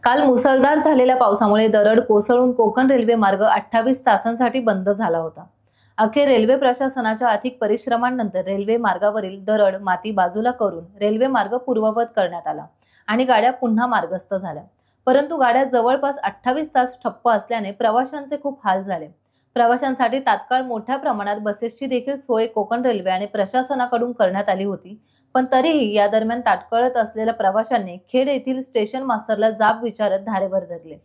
काल मुसळधार झालेल्या पावसामुळे दरड कोसळून कोकण रेल्वे मार्ग 28 तासांसाठी बंद झाला होता। अखेर रेल्वे प्रशासनाच्या अधिक परिश्रमांनंतर रेल्वे मार्गावरील दरड माती बाजूला करून रेल्वे मार्ग पूर्ववत करण्यात आला आणि गाड्या पुन्हा मार्गस्थ झाल्या। परंतु गाड्या जवळपास 28 तास ठप्प असल्याने प्रवाशांचे खूप हाल झाले। प्रवाशांसाठी तात्काळ मोठ्या प्रमाणात बसेसची देखील सोय कोकण रेल्वे आणि प्रशासनाकडून करण्यात आली होती, पण तरीही या दरम्यान ताटकळत असलेल्या प्रवाशांनी खेड येथील स्टेशन मास्टरला जाब विचारत धारेवर धरले।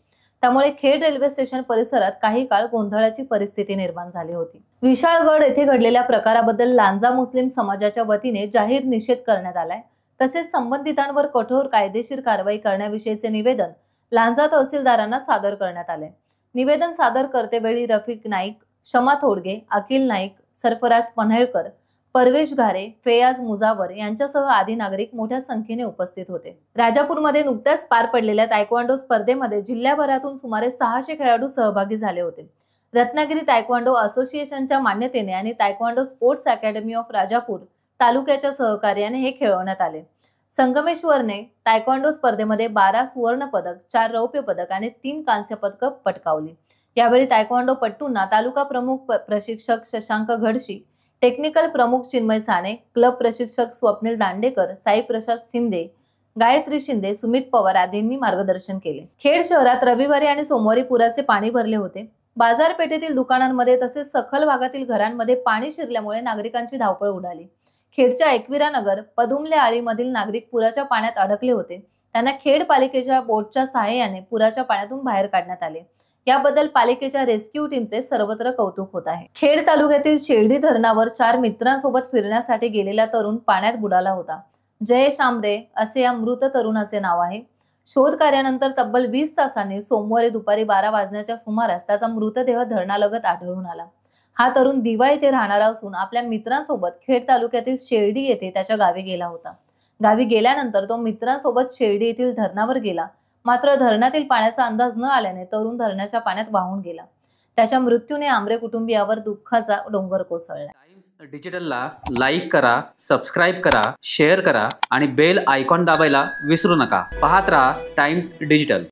त्यामुळे खेड रेल्वे स्टेशन परिसरात काही काळ गोंधळाची परिस्थिती निर्माण झाली होती। विशाळगड येथे घडलेल्या प्रकाराबद्दल लांजा मुस्लिम समाजाच्या वतीने जाहीर निषेध करण्यात आलाय। तसेच संबंधितांवर कठोर कायदेशीर कारवाई करण्याविषयीचे निवेदन लांजा तहसीलदारांना सादर करण्यात आले। निवेदन सादर करतेवेळी रफिक नाईक, शमा थोडगे, अखिल नाईक, सरफराज पन्हेळकर, परवेश घारे, फेयाज मुजावर यांच्यासह आदी नागरिक मोठ्या संख्येने उपस्थित होते। राजापूरमध्ये नुकत्याच पार पडलेल्या तायक्वांडो स्पर्धेमध्ये जिल्ह्याभरातून सुमारे 600 खेळाडू सहभागी झाले होते। रत्नागिरी तायक्वांडो असोसिएशनच्या मान्यतेने आणि taekwondo sports academy of Rajapur तालुक्याच्या सहकार्याने हे खेळवण्यात आले। संगमेश्वरने तायक्वांडो स्पर्धेमध्ये 12 सुवर्ण पदक, 4 रौप्य पदक आणि 3 कांस्य पदक पटकावली। यावेळी तायक्वांडो पट्टूंना तालुका प्रमुख प्रशिक्षक शशांक घडशी, टेक्निकल प्रमुख चिन्मय साने, क्लब प्रशिक्षक स्वप्नील दांडेकर, साई प्रसाद शिंदे, गायत्री शिंदे, सुमित पवार आदींनी मार्गदर्शन केले। खेड शहरात रविवारी आणि सोमवारी पुराचे पाणी भरले होते। बाजारपेठेतील दुकानांमध्ये तसेच सखल भागातील घरांमध्ये पाणी शिरल्यामुळे नागरिकांची धावपळ उडाली। खेडच्या एकविरा नगर, पदुमले आळीमधील नागरिक पुराच्या पाण्यात अडकले होते। त्यांना खेड पालिकेच्या बोटच्या सहाय्याने पुराच्या पाण्यातून बाहेर काढण्यात आले। याबद्दल पालिकेच्या रेस्क्यू टीमचे सर्वत्र कौतुक होत आहे। खेड तालुक्यातील शेर्डी धरणावर 4 मित्रांसोबत फिरण्यासाठी गेलेला तरुण पाण्यात बुडाला होता। जयेश आमरे असे या मृत तरुणाचे नाव आहे। शोध कार्यानंतर तब्बल 20 तासांनी सोमवारी दुपारी 12 वाजण्याच्या सुमारास त्याचा मृतदेह धरणालगत आढळून आला। हा तरुण दिवा येथे राहणारा असून आपल्या मित्रांसोबत खेड तालुक्यातील शेर्डी येथे त्याच्या गावी गेला होता। गावी गेल्यानंतर तो मित्रांसोबत शेर्डी येथील धरणावर गेला, मात्र धरणातील पाण्याचा अंदाज न आल्याने तरुण धरणाच्या पाण्यात वाहून गेला। त्याच्या मृत्यूने आमरे कुटुंबियावर दुःखाचा डोंगर कोसळला। टाइम्स डिजिटलला लाईक करा, सबस्क्राइब करा, शेअर करा आणि बेल आयकॉन दाबायला विसरू नका। पाहत रहा टाइम्स डिजिटल।